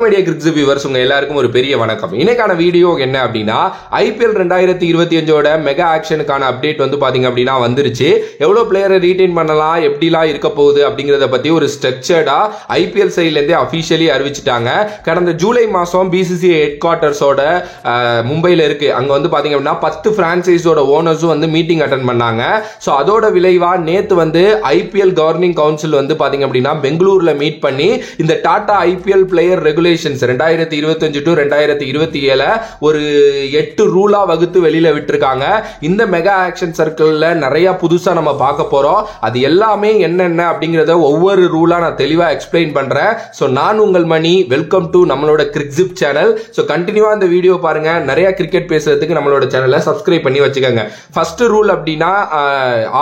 Media கிரிக்ஸ் viewers உங்க எல்லாருக்கும் ஒரு பெரிய வணக்கம். இன்னைக்கான வீடியோ என்ன அப்படின்னா ஐபிஎல் 2025 மெகா ஆக்ஷனுக்கான அப்டேட் வந்து பாத்தீங்க அப்படின்னா வந்துருச்சு. எவ்வளவு பிளேயரை ரீடைன் பண்ணலாம், எப்படிலாம் இருக்க போகுது அப்படிங்கறத பத்தி ஒரு ஸ்ட்ரக்சர்டா ஐபிஎல் சைட்ல இருந்தே அபிஷியலி அறிவிச்சிட்டாங்க. கடந்த ஜூலை மாசம் பிசிசிஐ ஹெட் குவார்டர்ஸோட மும்பைல இருக்கு. அங்க வந்து பாத்தீங்க அப்படின்னா 10 பிரான்சைஸோட ஓனர்ஸும் வந்து மீட்டிங் அட்டெண்ட் பண்ணாங்க. சோ அதோட விளைவா நேத்து வந்து ஐபிஎல் கவர்னிங் கவுன்சில் வந்து பாத்தீங்க அப்படின்னா பெங்களூர்ல மீட் பண்ணி இந்த Tata IPL player regulations 2025 to 2027 ஒரு 8 ரூலா வகுத்து வெளியில விட்டுருக்காங்க. இந்த மெகா ஆக்ஷன் சர்க்கிள்ல நிறைய புதுசா நம்ம பார்க்க போறோம். அது எல்லாமே என்னென்ன அப்படிங்கறத ஒவ்வொரு ரூலா நான் தெளிவா எக்ஸ்பிளைன் பண்றேன். சோ நான் உங்கள் மணி, வெல்கம் டு நம்மளோட கிரிக்ஸிப் சேனல். சோ கண்டினியூவா இந்த வீடியோ பாருங்க. நிறைய கிரிக்கெட் பேசுறதுக்கு நம்மளோட சேனலை சப்ஸ்கிரைப் பண்ணி வச்சுக்கோங்க. ஃபர்ஸ்ட் ரூல் அப்படின்னா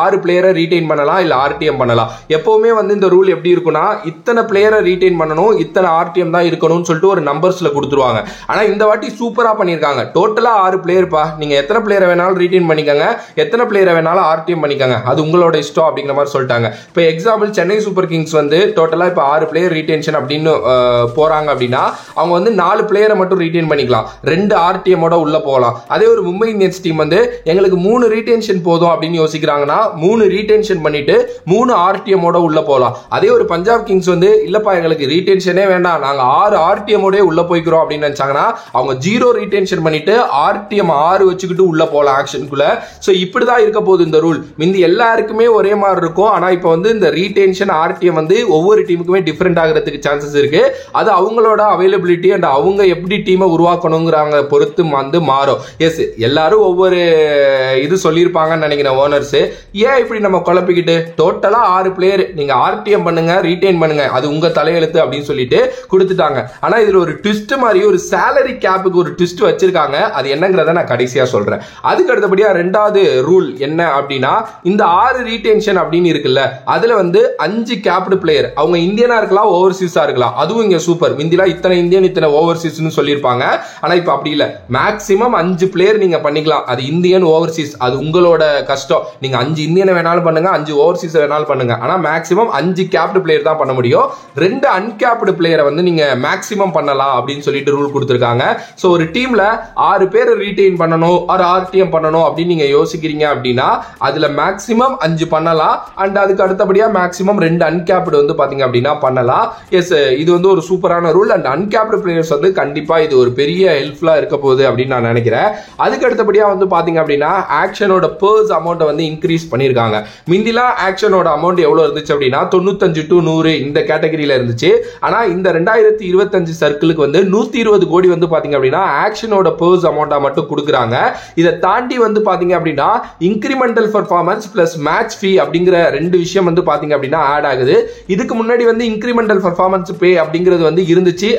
6 பிளேயரை ரீடைன் பண்ணலாம், இல்ல ஆர்டிஎம் பண்ணலாம். எப்பவுமே வந்து இந்த ரூல் எப்படி இருக்குன்னா இத்தனை பிளேயரை ரீடைன் பண்ணணும், இத்தனை ஆர்டிஎம் தான் இருக்கணும் சொல்லிட்டு ஒரு நம்பர்ஸ்ல கொடுத்துருவாங்க. ஆனா இந்த வாட்டி சூப்பரா பண்ணிருக்காங்க. டோட்டலா 6 பிளேயர் பா, நீங்க எத்தனை பிளேயரை வேணாலும் ரீடைன் பண்ணிக்கங்க, எத்தனை பிளேயரை வேணாலும் ஆர்டிஎம் பண்ணிக்கங்க, அது உங்களோட இஷ்டம் அப்படிங்கிற மாதிரி சொல்லிட்டாங்க. இப்போ எக்ஸாம்பிள் சென்னை சூப்பர் கிங்ஸ் வந்து டோட்டலா இப்போ 6 பிளேயர் ரீடைன்ஷன் அப்படின்னு போறாங்க அப்படின்னா அவங்க வந்து 4 பிளேயரை மட்டும் ரீடைன் பண்ணிக்கலாம், 2 ஆர்டிஎம் ஓட உள்ள போகலாம். அதே ஒரு மும்பை இந்தியன்ஸ் டீம் வந்து எங்களுக்கு 3 ரீடைன்ஷன் போதும் அப்படின்னு யோசிக்கிறாங்கன்னா 3 ரீடைன்ஷன் பண்ணிட்டு 3 ஆர்டிஎம் ஓட உள்ள போகலாம். அதே ஒரு பஞ்சாப் கிங்ஸ் வந்து இல்லப்பா எங்களுக்கு ரீடைன்ஷனே வேண்டாம், நாங்க 6 ஆர்டிஎம் ஓட உள்ள போய்க்கிறோம் அப்படின்னு நினைச்சாங்கன்னா அவங்க 0 ரீடென்ஷன் பண்ணிட்டு ஆர்டிஎம் 6 வச்சுக்கிட்டு உள்ள போலாம் ஆக்ஷனுக்குள்ள. சோ இப்படிதான் இருக்க போகுது இந்த ரூல். முந்தி எல்லாருக்குமே ஒரே மாதிரி இருக்கும். ஆனா இப்போ வந்து இந்த ரீடென்ஷன் ஆர்டிஎம் வந்து ஒவ்வொரு டீமுக்குமே டிஃபரெண்ட் ஆகிறதுக்கு சான்சஸ் இருக்கு. அது அவங்களோட அவைலபிலிட்டி அண்ட் அவங்க எப்படி டீமை உருவாக்கணுங்கிறாங்க பொறுத்து வந்து மாறும். எஸ், எல்லாரும் ஒவ்வொரு இது சொல்லியிருப்பாங்கன்னு நினைக்கிறேன் ஓனர்ஸ். ஏன் இப்படி நம்ம குழப்பிக்கிட்டு டோட்டலா 6 பிளேயர் நீங்க ஆர்டிஎம் பண்ணுங்க, ரீடைன் பண்ணுங்க, அது உங்க தலையெழுத்து அப்படின்னு சொல்லிட்டு கொடுத்துட்டாங்க. ஆனா இதுல ஒரு ட்விஸ்ட் மாதிரி ஒரு salary கேப்புக்கு ஒரு ட்விஸ்ட் வச்சிருக்காங்க. அது என்னங்கறத நான் கடைசியா சொல்றேன். அதுக்கு அடுத்தபடியா ரெண்டாவது ரூல் என்ன அப்படின்னா இந்த 6 ரீடென்ஷன் அப்படின்னு இருக்குல்ல, அதுல வந்து 5 கேப்டு பிளேயர் அவங்க இந்தியனா இருக்கலாம், ஓவர்சீஸா இருக்கலாம். அதுவும் இங்க சூப்பர். முந்திலாம் இத்தனை இந்தியன் இத்தனை ஓவர்சீஸ்னு சொல்லியிருப்பாங்க. ஆனா இப்ப அப்படி இல்ல, மேக்ஸிமம் 5 பிளேயர் நீங்க பண்ணிக்கலாம். அது இந்தியன் ஓவர்சீஸ் அது உங்களோட கஷ்டம். நீங்க 5 இந்தியனை வேணாலும் பண்ணுங்க, 5 ஓவர்சீஸ் வேணாலும் பண்ணுங்க. ஆனா மேக்ஸிமம் 5 கேப்டு பிளேயர் தான் பண்ண முடியும். 2 அன்கேப்டு பிளேயரை வந்து நீங்க மேக்ஸிமம் பண்ணலாம் அப்படின்னு சொல்லிட்டு ரூல் கொடுத்திருக்காங்க. சோ ஒரு டீம்ல 6 பேரை ரீடைன் பண்ணணும், ஒரு ஆர்டிஎம் பண்ணணும் அப்படின்னு நீங்க யோசிக்கிறீங்க அப்படின்னா அதுல மேக்ஸிமம் 5 பண்ணலாம். அண்ட் அதுக்கு அடுத்தபடியா மேக்ஸிமம் 2 அன்கேப்டு வந்து பாத்தீங்க அப்படின்னா பண்ணலாம். எஸ், இது வந்து ஒரு சூப்பரான ரூல். அண்ட் அன்கேப்டு பிளேயர்ஸ் வந்து கண்டிப்பா இது ஒரு பெரிய ஹெல்ப்ஃபுல்லா இருக்க போகுது அப்படின்னு நான் நினைக்கிறேன். அதுக்கு அடுத்தபடியா வந்து பாத்தீங்க அப்படின்னா ஆக்ஷனோட பர்ஸ் அமௌண்ட் வந்து இன்க்ரீஸ் பண்ணிருக்காங்க. முந்திலாம் ஆக்ஷனோட அமௌண்ட் எவ்வளவு இருந்துச்சு அப்படின்னா 95 to 100 இந்த கேட்டகரியில இருந்துச்சு. ஆனா இந்த 2025 சர்க்கிளுக்கு வந்து 120 கோடி வந்து பாத்தீங்க அப்படின்னா ஆக்ஷனோட பர்ஸ் அமௌண்டா மட்டும் கொடுக்குறாங்க. இதை தாண்டி வந்து பாத்தீங்க அப்படின்னா இன்கிரிமெண்டல் பெர்ஃபார்மன்ஸ் பிளஸ் மேட்ச் ஃபீ அப்படிங்கிற 2 விஷயம் வந்து பாத்தீங்க அப்படின்னா ஆட் ஆகுது. இதுக்கு முன்னாடி வந்து இன்கிரிமெண்டல் பெர்ஃபார்மன்ஸ் பே அப்படிங்கிறது வந்து இருந்துச்சு.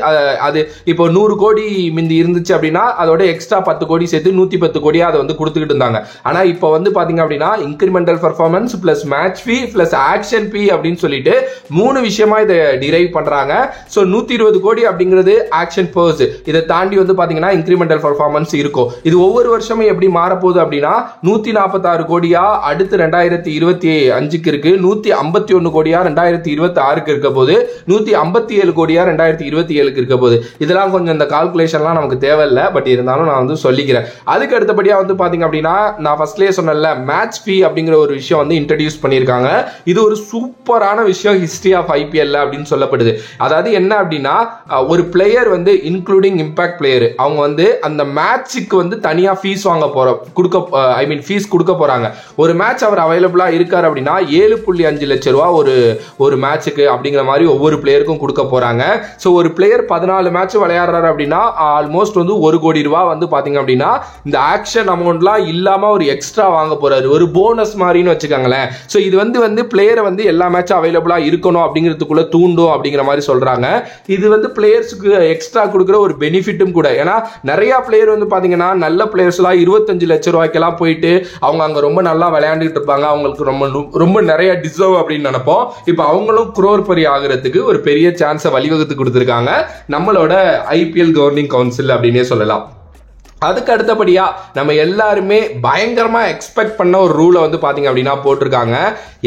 அது இப்போ 100 கோடி மிந்தி இருந்துச்சு அப்படின்னா அதோட எக்ஸ்ட்ரா 10 கோடி சேர்த்து 110 கோடியா அதை வந்து கொடுத்துக்கிட்டு இருந்தாங்க. ஆனா இப்போ வந்து பாத்தீங்க அப்படின்னா இன்கிரிமெண்டல் பெர்ஃபார்மன்ஸ் பிளஸ் மேட்ச் ஃபீ பிளஸ் ஆக்ஷன் ஃபீ அப்படின்னு சொல்லிட்டு 3 விஷயமா இதை டிரைவ் பண்றாங்க. சோ 120 கோடி அப்படிங்கிறது ஆக்ஷன் பர்ஸ். இதை தாண்டி வந்து பாத்தீங்கன்னா இன்கிரிமெண்டல் பெர்ஃபார்மன்ஸ் இருக்கும். இது ஒவ்வொரு வருஷமும் எப்படி மாறப்போகுது அப்படின்னா 146 கோடியா அடுத்து 2025க்கு இருக்கு, 151 கோடியா 2026க்கு இருக்க போது, 157 கோடியா 2027க்கு இருக்க போது. இதெல்லாம் கொஞ்சம் இந்த கால்குலேஷன்லாம் நமக்கு தேவையில்லை, பட் இருந்தாலும் நான் வந்து சொல்லிக்கிறேன். அதுக்கு அடுத்தபடியா வந்து பாத்தீங்க அப்படின்னா நான் ஃபர்ஸ்ட்லயே சொன்னேன்ல மேட்ச் ஃபீ அப்படிங்கிற ஒரு விஷயம் வந்து இன்ட்ரோடியூஸ் பண்ணிருக்காங்க. இது ஒரு சூப்பரான விஷயம் ஹிஸ்டரி ஆஃப் ஐபிஎல் அப்படின்னு சொல்லப்படுது. அதாவது என்ன அப்படின்னா ஒரு பிளேயர் வந்து இன்க்ளூடிங் இம்பாக்ட் பிளேயர் அவங்க வந்து அந்த மேட்சுக்கு வந்து தனியா ஃபீஸ் வாங்க ஃபீஸ் கொடுக்க போறாங்க. ஒரு மேட்ச் அவர் அவைலபிளா இருக்காரு அப்படின்னா 7.5 லட்சம் ரூபாய் ஒரு மேட்சுக்கு அப்படிங்கிற மாதிரி ஒவ்வொரு பிளேயருக்கும் கொடுக்க போறாங்க. சோ ஒரு பிளேயர் 14 மேட்ச் விளையாடுறாரு அப்படின்னா ஆல்மோஸ்ட் வந்து 1 கோடி ரூபாய் வந்து பாத்தீங்க அப்படின்னா இந்த ஆக்ஷன் அமௌண்ட்லாம் இல்லாம ஒரு எக்ஸ்ட்ரா வாங்க போறாரு, ஒரு போனஸ் மாதிரின்னு வச்சுக்கோங்களேன். சோ இது வந்து பிளேயரை வந்து எல்லா மேட்சும் அவைலபிளா இருக்கணும் அப்படிங்கிறதுக்குள்ள தூண்டும் அப்படிங்கிற மாதிரி சொல்றாங்க. இது வந்து பிளேயர்ஸ்க்கு எக்ஸ்ட்ரா கொடுக்குற ஒரு பெனிஃபிட்டும் கூட. ஏன்னா நிறைய பிளேயர் வந்து பாத்தீங்கன்னா நல்ல பிளேயர்ஸ் எல்லாம் 25 லட்சம் ரூபாய்க்கெல்லாம் போயிட்டு அவங்க அங்க ரொம்ப நல்லா விளையாண்டுட்டு இருப்பாங்க, அவங்களுக்கு ரொம்ப நிறைய டிசர்வ் அப்படின்னு நினைப்போம். இப்ப அவங்களும் குரோர்பரி ஆகிறதுக்கு ஒரு பெரிய சான்ஸை வழிவகுத்து கொடுத்திருக்காங்க நம்மளோட ஐபிஎல் கவர்னிங் கவுன்சில் அப்படின்னே சொல்லலாம். அதுக்கு அடுத்தபடியா நம்ம எல்லாருமே பயங்கரமா எக்ஸ்பெக்ட் பண்ண ஒரு ரூலை வந்து பாத்தீங்க அப்படின்னா போட்டிருக்காங்க.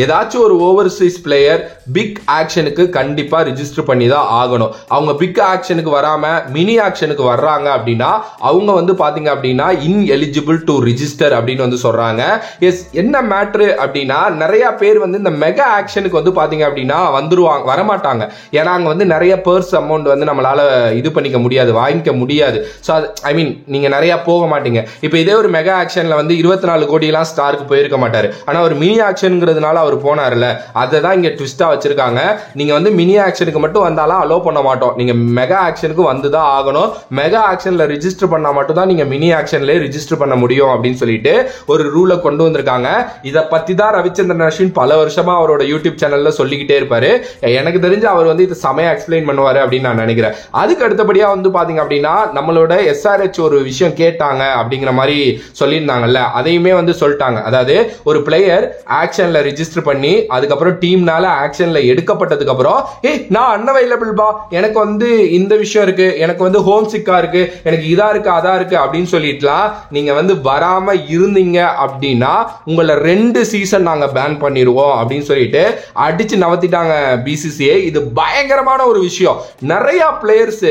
ஏதாச்சும் ஒரு ஓவர்சீஸ் பிளேயர் பிக் ஆக்ஷனுக்கு கண்டிப்பா ரிஜிஸ்டர் பண்ணி தான் ஆகணும். அவங்க பிக் ஆக்ஷனுக்கு வராம மினி ஆக்ஷனுக்கு வர்றாங்க அப்படின்னா அவங்க வந்து பாத்தீங்க அப்படின்னா இன்எலிஜிபிள் டு ரிஜிஸ்டர் அப்படின்னு வந்து சொல்றாங்க. எஸ், என்ன மேட்ரு அப்படின்னா நிறைய பேர் வந்து இந்த மெகா ஆக்ஷனுக்கு வந்து பாத்தீங்க அப்படின்னா வந்துருவாங்க, வரமாட்டாங்க. ஏன்னா அங்க வந்து நிறைய பர்ஸ் அமௌண்ட் வந்து நம்மளால இது பண்ணிக்க முடியாது, வாங்கிக்க முடியாது. ஸோ ஐ மீன் நீங்க நிறைய போக மாட்டீங்க. இப்போ இதே ஒரு மெகா ஆக்ஷன்ல வந்து 24 கோடி எல்லாம் ஸ்டாருக்கு போயிருக்க மாட்டாரு. ஆனா ஒரு மினி ஆக்ஷன்ங்கிறதுனால அவர் போனார்ல, அதை தான் இங்க ட்விஸ்டா வச்சிருக்காங்க. நீங்க வந்து மினி ஆக்ஷனுக்கு மட்டும் வந்தாலும் அலோ பண்ண மாட்டோம், நீங்க மெகா ஆக்ஷனுக்கு வந்துதான் ஆகணும். மெகா ஆக்ஷன்ல ரிஜிஸ்டர் பண்ணா மட்டும் தான் நீங்க மினி ஆக்ஷன்ல ரிஜிஸ்டர் பண்ண முடியும் அப்படின்னு சொல்லிட்டு ஒரு ரூலை கொண்டு வந்திருக்காங்க. இதை பத்தி தான் ரவிச்சந்திரன் அஸ்வின் பல வருஷமா அவரோட யூடியூப் சேனல்ல சொல்லிக்கிட்டே இருப்பாரு. எனக்கு தெரிஞ்சு அவர் வந்து இது செமையா எக்ஸ்பிளைன் பண்ணுவாரு அப்படின்னு நான் நினைக்கிறேன். அதுக்கு அடுத்தபடியா வந்து பாத்தீங்க அப்படின்னா நம்மளோட எஸ்ஆர்ஹெச் ஒரு விஷயம் கேட்டாங்க அப்படிங்கிற மாதிரி சொல்லியிருந்தாங்கல்ல, அதையுமே வந்து சொல்லிட்டாங்க. அதாவது ஒரு பிளேயர் ஆக்ஷன்ல ரிஜிஸ்டர் பண்ணி அதுக்கப்புறம் டீம்னால ஆக்ஷன்ல எடுக்கப்பட்டதுக்கு அப்புறம் நான் அன்அவைலபிள் பா, எனக்கு வந்து இந்த விஷயம் இருக்கு, எனக்கு வந்து ஹோம் சிக்கா இருக்கு, எனக்கு இதா இருக்கு அதா இருக்கு அப்படின்னு சொல்லிட்டுலாம் நீங்க வந்து வராம இருந்தீங்க அப்படின்னா உங்களை 2 சீசன் நாங்க பேன் பண்ணிடுவோம் அப்படின்னு சொல்லிட்டு அடிச்சு நவத்திட்டாங்க பிசிசிஐ. இது பயங்கரமான ஒரு விஷயம். நிறைய பிளேயர்ஸ்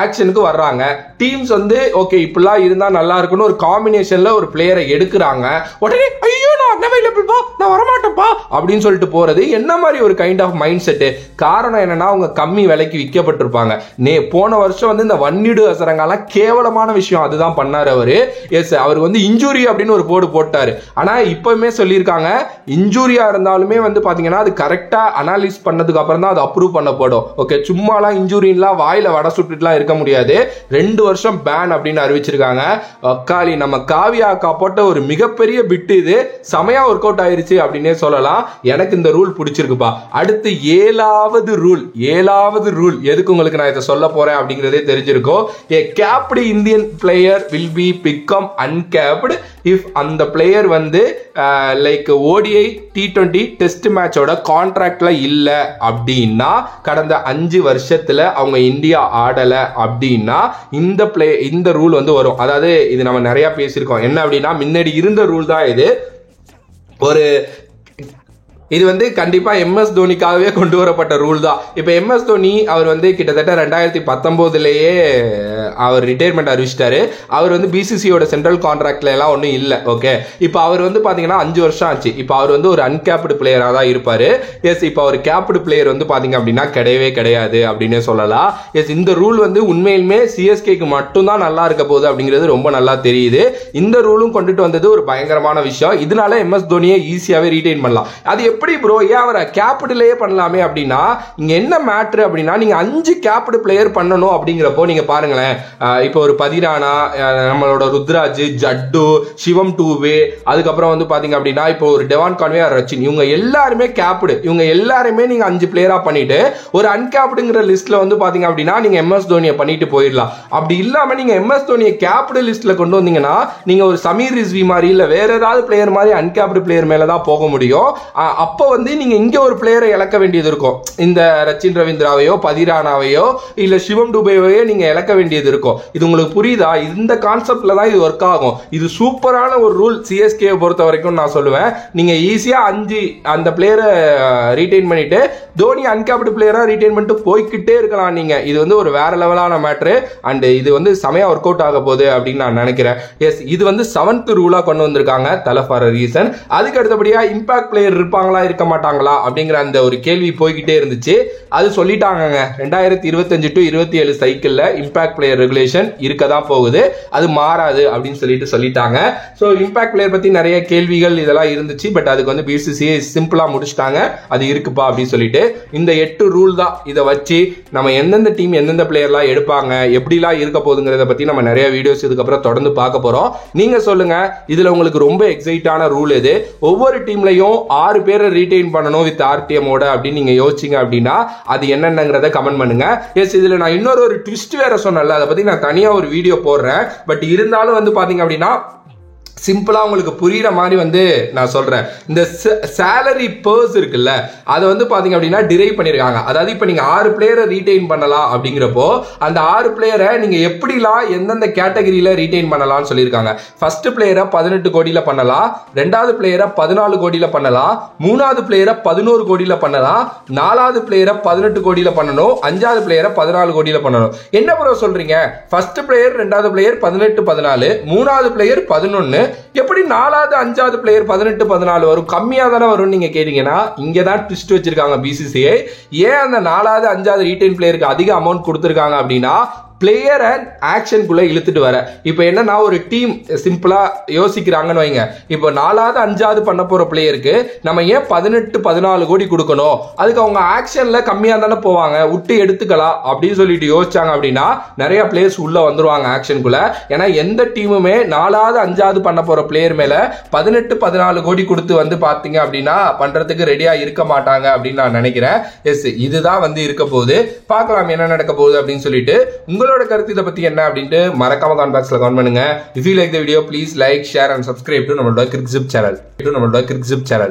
ஆக்ஷனுக்கு வர்றாங்க, டீம்ஸ் வந்து ஓகே இப்படிலாம் இருந்தா நல்லா இருக்குன்னு ஒரு காம்பினேஷன்ல ஒரு பிளேயரை எடுக்கிறாங்க. உடனே ஐயோ நான் அன்அவைலபிள் பா, நான் வரமாட்டேன்ப்பா அப்படின்னு சொல்லிட்டு போறது என்ன மாதிரி ஒரு கைண்ட் ஆஃப் மைண்ட் செட்? காரணம் என்னன்னா அவங்க கம்மி விலைக்கு விற்கப்பட்டிருப்பாங்க. போன வருஷம் வந்து இந்த வன்னிடு அசரங்காலாம் கேவலமான விஷயம் அதுதான் பண்ணாரு அவரு. எஸ், அவர் வந்து இன்ஜூரி அப்படின்னு ஒரு போர்டு போட்டாரு. ஆனா இப்பவுமே சொல்லியிருக்காங்க இன்ஜூரியா இருந்தாலுமே வந்து பாத்தீங்கன்னா அது கரெக்டா அனாலிஸ் பண்ணதுக்கு அப்புறம் தான் அது அப்ரூவ் பண்ணப்படும். ஓகே, சும்மாலாம் இன்ஜூரின்லாம் வாயில வடை சுட்டுலாம் இருக்க முடியாது. 2 வருஷம் பேன் அப்படின்னு அறிவிச்சிருக்காங்க. அக்காளி நம்ம காவியா அக்கா போட்ட ஒரு மிகப்பெரிய பிட் இது, செமையா ஒர்க் அவுட் ஆயிருச்சு அப்படின்னே சொல்லலாம். எனக்கு இந்த ரூல் பிடிச்சிருக்குப்பா. அடுத்து 7வது ரூல் எதுக்கு உங்களுக்கு நான் இதை சொல்ல போறேன் அப்படிங்கறதே தெரிஞ்சிருக்கும். a capped Indian player will be become uncapped if அந்த பிளேயர் வந்து லைக் ODI T20 டெஸ்ட் மேட்சோட கான்ட்ராக்ட்ல இல்ல அப்படின்னா, கடந்த 5 வருஷத்துல அவங்க இந்தியா ஆடல அப்படின்னா இந்த ரூல் வந்து வரும். அதாவது இது நம்ம நிறைய பேசியிருக்கோம். என்ன அப்படின்னா முன்னாடி இருந்த ரூல் தான் இது. இது வந்து கண்டிப்பா எம்எஸ் தோனிக்காகவே கொண்டு வரப்பட்ட ரூல் தான். இப்ப எம்எஸ் தோனி அவர் வந்து கிட்டத்தட்ட 2019லயே அவர் ரிட்டையர்மெண்ட் அறிவிச்சிட்டாரு. அவர் வந்து பிசிசியோட சென்ட்ரல் கான்ட்ராக்ட்ல எல்லாம் ஒன்றும் இல்லை. ஓகே, இப்போ அவர் வந்து பாத்தீங்கன்னா 5 வருஷம் ஆச்சு. இப்போ அவர் வந்து ஒரு அன்கேப்டு பிளேயரா தான் இருப்பாரு. எஸ், இப்போ அவர் கேப்டு பிளேயர் வந்து பாத்தீங்க அப்படின்னா கிடையவே கிடையாது அப்படின்னு சொல்லலாம். எஸ், இந்த ரூல் வந்து உண்மையிலுமே சிஎஸ்கேக்கு மட்டும்தான் நல்லா இருக்க போகுது அப்படிங்கிறது ரொம்ப நல்லா தெரியுது. இந்த ரூலும் கொண்டுட்டு வந்தது ஒரு பயங்கரமான விஷயம். இதனால எம்எஸ் தோனியை ஈஸியாவே ரீடைன் பண்ணலாம். அது எப்படி ப்ரோ, ஏன் அவரை கேப்டுலயே பண்ணலாமே அப்படின்னா, இங்க என்ன மேட்ரு அப்படின்னா நீங்க 5 கேப்டு பிளேயர் பண்ணணும் அப்படிங்கிறப்போ நீங்க பாருங்களேன். இப்போ ஒரு பதிரானா, நம்மளோட ருத்ராஜ், ஜட்டு, சிவம் டூவே, அதுக்கப்புறம் வந்து பாத்தீங்க அப்படின்னா இப்போ ஒரு டெவான் கான்வே, ரச்சின், இவங்க எல்லாருமே கேப்டு. இவங்க எல்லாருமே நீங்க 5 பிளேயரா பண்ணிட்டு ஒரு அன்கேப்டுங்கிற லிஸ்ட்ல வந்து பாத்தீங்க அப்படின்னா நீங்க எம்எஸ் தோனியை பண்ணிட்டு போயிடலாம். அப்படி இல்லாம நீங்க எம்எஸ் தோனியை கேப்டு லிஸ்ட்ல கொண்டு வந்தீங்கன்னா நீங்க ஒரு சமீர் ரிஸ்வி மாதிரி இல்ல வேற ஏதாவது பிளேயர் மாதிரி அன்கேப்டு பிளேயர் மேலதான் போக முடியும். அப்போ வந்து நீங்க இங்க ஒரு பிளேயரை இழக்க வேண்டியது இருக்கும். இந்த ரச்சின் ரவீந்திராவையோ பதிரானாவையோ இல்ல சிவம் டுபேவையோ நீங்க இழக்க வேண்டியது இருக்கும். இது உங்களுக்கு புரியுதா? இந்த கான்செப்ட்ல தான் இது ஒர்க் ஆகும். இது சூப்பரான ஒரு ரூல் சிஎஸ்கே பொறுத்த வரைக்கும் நான் சொல்லுவேன். நீங்க ஈஸியா 5 அந்த பிளேயரை ரீடைன் பண்ணிட்டு தோனி அன்கேப்டு பிளேயரா ரீடைன் பண்ணிட்டு போய்கிட்டே இருக்கலாம். நீங்க இது வந்து ஒரு வேற லெவலான மேட்ரு அண்ட் இது வந்து செமையா ஒர்க் அவுட் ஆக போகுது அப்படின்னு நான் நினைக்கிறேன். எஸ், இது வந்து 7th ரூலா கொண்டு வந்திருக்காங்க தலை ஃபார் ரீசன். அதுக்கு அடுத்தபடியா இம்பாக்ட் பிளேயர் இருப்பாங்களா இருக்க மாட்டாங்களா அப்படிங்கிற அந்த ஒரு கேள்வி போய்கிட்டே இருந்துச்சு. அது சொல்லிட்டாங்க 2025 to 27 சைக்கிள்ல இம்பாக்ட் பிளேயர் ரெகுலேஷன் இருக்கதான் போகுது, அது மாறாது அப்படின்னு சொல்லிட்டாங்க. ஸோ இம்பாக்ட் பிளேயர் பத்தி நிறைய கேள்விகள் இதெல்லாம் இருந்துச்சு. பட் அதுக்கு வந்து பிசிசிஐ சிம்பிளா முடிச்சிட்டாங்க, அது இருக்குப்பா அப்படின்னு சொல்லிட்டு. இந்த 8 ரூல் தான். இதை வச்சு நம்ம எந்தெந்த டீம் எந்தெந்த பிளேயர்லாம் எடுப்பாங்க, எப்படிலாம் இருக்க போகுதுங்கிறத பத்தி நம்ம நிறைய வீடியோஸ் இதுக்கப்புறம் தொடர்ந்து பார்க்க போறோம். நீங்க சொல்லுங்க, இதுல உங்களுக்கு ரொம்ப எக்ஸைட்டான ரூல் எது? ஒவ்வொரு டீம்லயும் 6 பேரை ரீடைன் பண்ணணும் வித் ஆர்டிஎமோட அப்படின்னு நீங்க யோசிச்சீங்க அப்படின்னா அது என்னங்கிறத கமெண்ட் பண்ணுங்க. எஸ், இதுல நான் இன்னொரு ட்விஸ்ட் வேற சொன்னல, அதை பத்தி நான் தனியா ஒரு வீடியோ போடுறேன். பட் இருந்தாலும் வந்து பாத்தீங்க அப்படின்னா சிம்பிளா உங்களுக்கு புரியுற மாதிரி வந்து நான் சொல்றேன். இந்த சேலரி பர்ஸ் இருக்குல்ல, அதை வந்து பாத்தீங்க அப்படின்னா டிரைவ் பண்ணிருக்காங்க. அதாவது இப்ப நீங்க 6 பிளேயரை ரீடைன் பண்ணலாம் அப்படிங்கிறப்போ அந்த 6 பிளேயரை நீங்க எப்படிலாம் எந்தெந்த கேட்டகரியில ரீடைன் பண்ணலாம்னு சொல்லியிருக்காங்க. ஃபர்ஸ்ட் பிளேயரை 18 கோடியில பண்ணலாம், ரெண்டாவது பிளேயரை 14 கோடியில பண்ணலாம், மூணாவது பிளேயரை 11 கோடியில பண்ணலாம், நாலாவது பிளேயரை 18 கோடியில பண்ணணும், அஞ்சாவது பிளேயரை 14 கோடியில பண்ணணும். என்ன ப்ரோ சொல்றீங்க? ஃபர்ஸ்ட் பிளேயர், ரெண்டாவது பிளேயர் 18 14, மூணாவது பிளேயர் 11, எப்படி நாலாவது அஞ்சாவது பிளேயர் 18 14 வரும்? கம்மியா தானே வரும் நீங்க கேட்டீங்கன்னா, இங்கதான் ட்விஸ்ட் வச்சிருக்காங்க பிசிசிஐ. ஏன் அந்த நாலாவது அஞ்சாவது ரீடைன் பிளேயருக்கு அதிக அமௌண்ட் கொடுத்திருக்காங்க அப்படின்னா, பிளேயர் அண்ட் ஆக்ஷனுக்குள்ள இழுத்துட்டு வர. இப்போ என்னன்னா ஒரு டீம் சிம்பிளா யோசிக்கிறாங்கன்னு வைங்க, இப்போ நாலாவது அஞ்சாவது பண்ண போற பிளேயருக்கு நம்ம ஏன் 18 14 கோடி கொடுக்கணும், அதுக்கு அவங்க ஆக்ஷன்ல கம்மியா தானே போவாங்க, விட்டு எடுத்துக்கலாம் அப்படின்னு சொல்லிட்டு யோசிச்சாங்க அப்படின்னா நிறைய பிளேயர்ஸ் உள்ள வந்துருவாங்க ஆக்ஷனுக்குள்ள. ஏன்னா எந்த டீமுமே நாலாவது அஞ்சாவது பண்ண போற பிளேயர் மேல 18 14 கோடி கொடுத்து வந்து பாத்தீங்க அப்படின்னா பண்றதுக்கு ரெடியா இருக்க மாட்டாங்க அப்படின்னு நான் நினைக்கிறேன். எஸ், இதுதான் வந்து இருக்க போகுது. பார்க்கலாம் என்ன நடக்க போகுது அப்படின்னு சொல்லிட்டு. உங்களோட கருத்து இதை பத்தி என்ன அப்படின்ட்டு மறக்காம கமெண்ட் பாக்ஸ்ல கமெண்ட் பண்ணுங்க. If you like the video, please like, share and subscribe to நம்மளோட கிரிக் ஜிப் சேனல்.